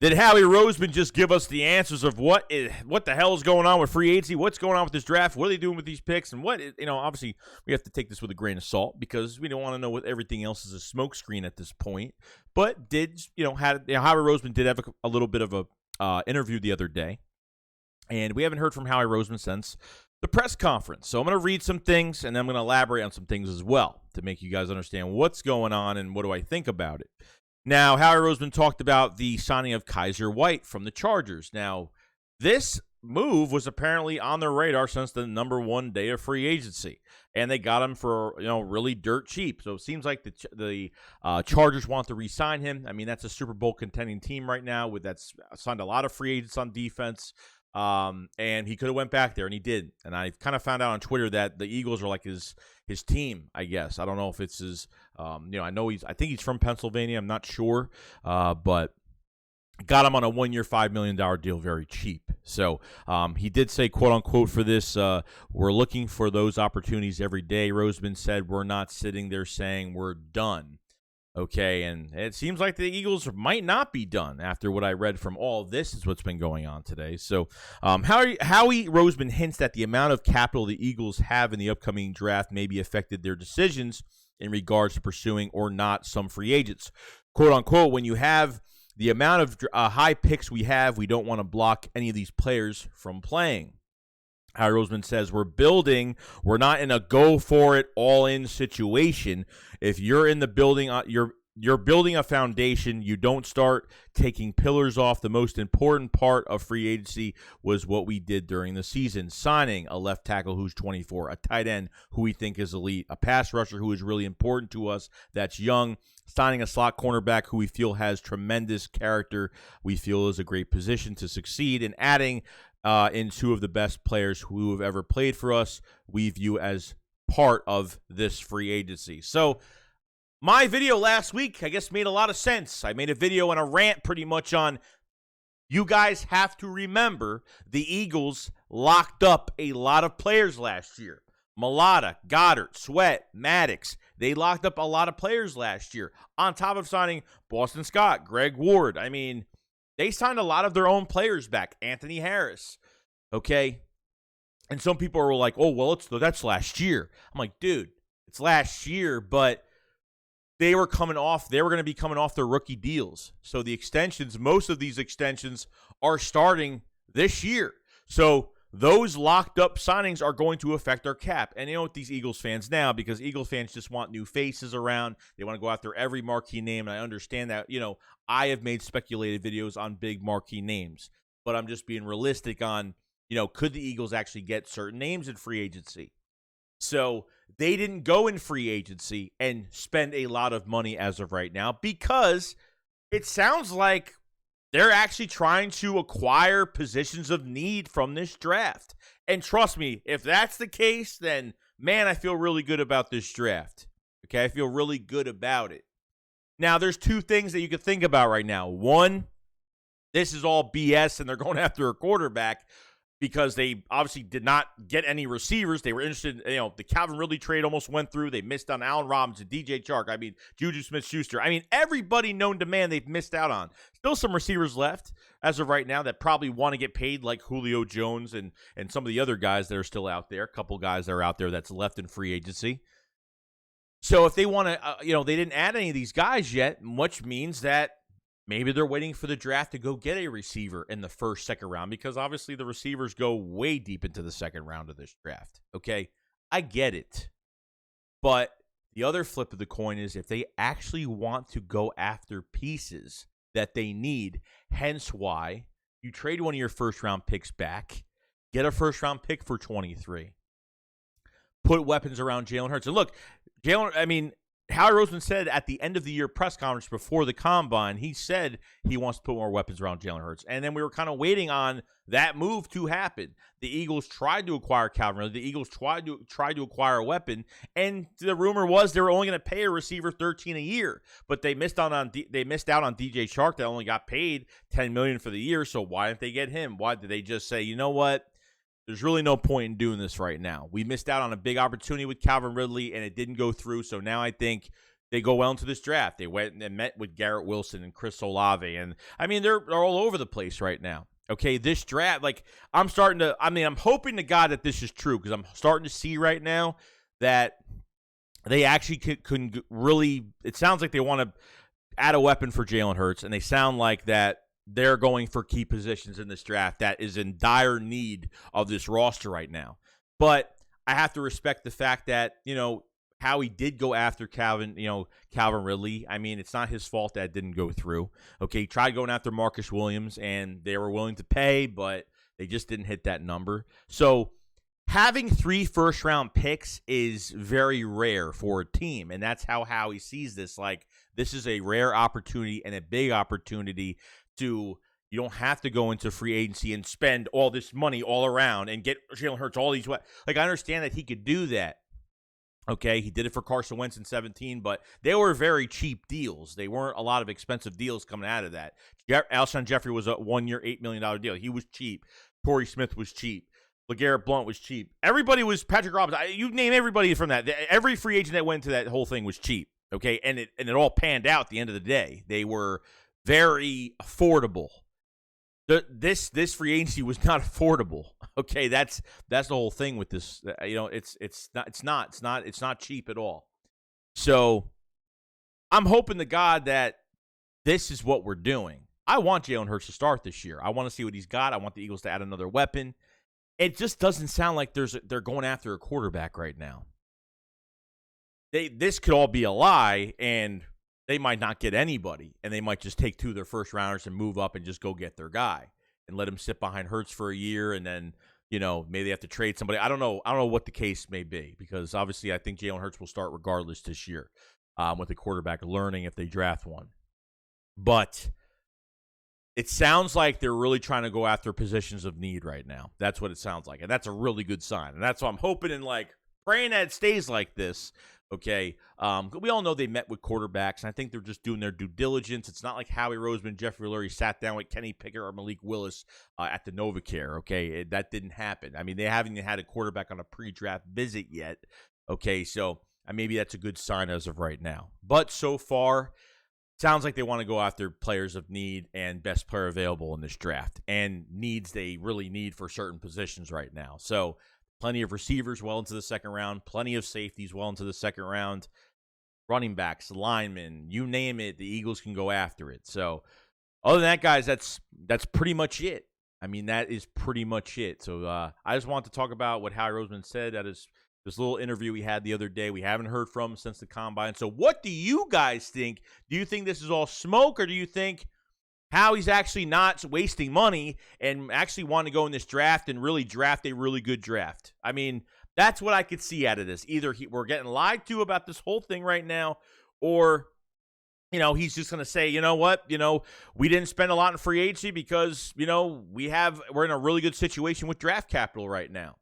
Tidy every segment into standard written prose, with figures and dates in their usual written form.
Did Howie Roseman just give us the answers of what the hell is going on with free agency? What's going on with this draft? What are they doing with these picks? And obviously we have to take this with a grain of salt because we don't want to know what everything else is a smokescreen at this point. But Howie Roseman did have a little bit of a interview the other day, and we haven't heard from Howie Roseman since the press conference. So I'm going to read some things, and then I'm going to elaborate on some things as well to make you guys understand what's going on and what do I think about it. Now, Howie Roseman talked about the signing of Kyzir White from the Chargers. Now, this move was apparently on their radar since the number 1 day of free agency, and they got him for really dirt cheap. So it seems like the Chargers want to re-sign him. I mean, that's a Super Bowl contending team right now that's signed a lot of free agents on defense. And he could have went back there, and he did. And I kind of found out on Twitter that the Eagles are like his team, I guess. I don't know if it's his, I think he's from Pennsylvania. I'm not sure, but got him on a 1-year, $5 million deal, very cheap. So he did say, quote unquote, for this, we're looking for those opportunities every day. Roseman said, we're not sitting there saying we're done. Okay, and it seems like the Eagles might not be done after what I read from all this is what's been going on today. So Howie Roseman hints that the amount of capital the Eagles have in the upcoming draft may be affected their decisions in regards to pursuing or not some free agents. Quote, unquote, when you have the amount of high picks we have, we don't want to block any of these players from playing. Howie Roseman says, we're building. We're not in a go-for-it, all-in situation. If you're in the building, you're building a foundation. You don't start taking pillars off. The most important part of free agency was what we did during the season, signing a left tackle who's 24, a tight end who we think is elite, a pass rusher who is really important to us that's young, signing a slot cornerback who we feel has tremendous character, we feel is a great position to succeed, and adding in 2 of the best players who have ever played for us, we view as part of this free agency. So my video last week, I guess, made a lot of sense. I made a video and a rant pretty much on you guys have to remember the Eagles locked up a lot of players last year. Mulata, Goddard, Sweat, Maddox. They locked up a lot of players last year on top of signing Boston Scott, Greg Ward. I mean, they signed a lot of their own players back. Anthony Harris, okay? And some people are like, oh, well, that's last year. I'm like, dude, it's last year, but they were going to be coming off their rookie deals. So the extensions, most of these extensions are starting this year. So those locked up signings are going to affect our cap. And with these Eagles fans now, because Eagles fans just want new faces around. They want to go after every marquee name. And I understand that, I have made speculated videos on big marquee names, but I'm just being realistic on, could the Eagles actually get certain names in free agency? So they didn't go in free agency and spend a lot of money as of right now because it sounds like they're actually trying to acquire positions of need from this draft. And trust me, if that's the case, then, man, I feel really good about this draft. Okay, I feel really good about it. Now, there's 2 things that you could think about right now. One, this is all BS, and they're going after a quarterback because they obviously did not get any receivers. They were interested, the Calvin Ridley trade almost went through. They missed on Allen Robinson, DJ Chark. I mean, Juju Smith-Schuster. I mean, everybody known to man they've missed out on. Still some receivers left as of right now that probably want to get paid, like Julio Jones and some of the other guys that are still out there. A couple guys that are out there that's left in free agency. So if they want to, they didn't add any of these guys yet, which means that maybe they're waiting for the draft to go get a receiver in the first, second round, because obviously the receivers go way deep into the second round of this draft. Okay, I get it. But the other flip of the coin is if they actually want to go after pieces that they need, hence why you trade one of your first-round picks back, get a first-round pick for 23, put weapons around Jalen Hurts. And look, Howie Roseman said at the end of the year press conference before the combine, he said he wants to put more weapons around Jalen Hurts. And then we were kind of waiting on that move to happen. The Eagles tried to acquire Calvin Ridley. The Eagles tried to acquire a weapon. And the rumor was they were only going to pay a receiver $13 a year. But they missed out on DJ Chark that only got paid $10 million for the year. So why didn't they get him? Why did they just say, you know what? There's really no point in doing this right now. We missed out on a big opportunity with Calvin Ridley, and it didn't go through. So now I think they go well into this draft. They went and met with Garrett Wilson and Chris Olave. And, I mean, they're all over the place right now. Okay, this draft, like, I'm hoping to God that this is true because I'm starting to see right now that they actually couldn't really – it sounds like they want to add a weapon for Jalen Hurts, and they sound like that they're going for key positions in this draft that is in dire need of this roster right now. But I have to respect the fact that, Howie did go after Calvin Ridley. I mean, it's not his fault that it didn't go through. Okay, he tried going after Marcus Williams, and they were willing to pay, but they just didn't hit that number. So having 3 first-round picks is very rare for a team, and that's how Howie sees this. Like, this is a rare opportunity and a big opportunity to – you don't have to go into free agency and spend all this money all around and get Jalen Hurts all these – like, I understand that he could do that. Okay, he did it for Carson Wentz in 2017, but they were very cheap deals. They weren't a lot of expensive deals coming out of that. Alshon Jeffrey was a 1-year, $8 million deal. He was cheap. Torrey Smith was cheap. LeGarrette Blount was cheap. Everybody was Patrick Robinson. You name everybody from that. Every free agent that went into that whole thing was cheap. Okay, and it all panned out at the end of the day. They were very affordable. This free agency was not affordable. Okay, that's the whole thing with this. It's not cheap at all. So I'm hoping to God that this is what we're doing. I want Jalen Hurts to start this year. I want to see what he's got. I want the Eagles to add another weapon. It just doesn't sound like they're going after a quarterback right now. This could all be a lie, and they might not get anybody, and they might just take 2 of their first rounders and move up and just go get their guy and let him sit behind Hurts for a year, and then, maybe they have to trade somebody. I don't know what the case may be, because obviously I think Jalen Hurts will start regardless this year with the quarterback learning if they draft one. But it sounds like they're really trying to go after positions of need right now. That's what it sounds like, and that's a really good sign. And that's what I'm hoping and praying that it stays like this. Okay, we all know they met with quarterbacks, and I think they're just doing their due diligence. It's not like Howie Roseman, Jeffrey Lurie sat down with Kenny Pickett or Malik Willis at the NovaCare. Okay, that didn't happen. I mean, they haven't even had a quarterback on a pre-draft visit yet. Okay, so maybe that's a good sign as of right now. But so far, sounds like they want to go after players of need and best player available in this draft, and needs they really need for certain positions right now. So plenty of receivers well into the second round, plenty of safeties well into the second round, running backs, linemen, you name it, the Eagles can go after it. So other than that, guys, that's pretty much it. I mean, that is pretty much it. So I just want to talk about what Howie Roseman said at this little interview we had the other day. We haven't heard from him since the Combine. So what do you guys think? Do you think this is all smoke, or do you think Howie's actually not wasting money and actually want to go in this draft and really draft a really good draft? I mean, that's what I could see out of this. Either we're getting lied to about this whole thing right now, or, he's just going to say, you know what, we didn't spend a lot in free agency because, we're in a really good situation with draft capital right now.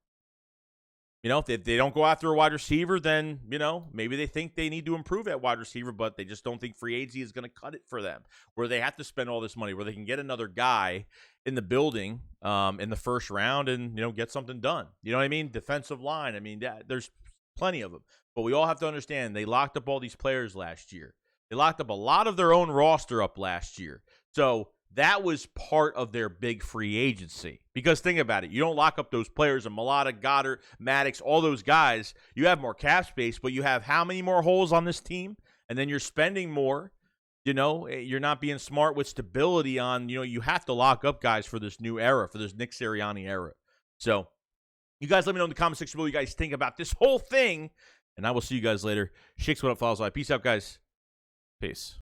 If they don't go after a wide receiver, then, maybe they think they need to improve at wide receiver, but they just don't think free agency is going to cut it for them, where they have to spend all this money, where they can get another guy in the building in the first round and, get something done. You know what I mean? Defensive line. I mean, there's plenty of them. But we all have to understand they locked up all these players last year. They locked up a lot of their own roster up last year. So that was part of their big free agency. Because think about it. You don't lock up those players, and Mulata, Goddard, Maddox, all those guys. You have more cap space, but you have how many more holes on this team? And then you're spending more. You're not being smart with stability on, you have to lock up guys for this new era, for this Nick Sirianni era. So you guys let me know in the comment section what you guys think about this whole thing. And I will see you guys later. SHAKESQUAD, follows live. Peace out, guys. Peace.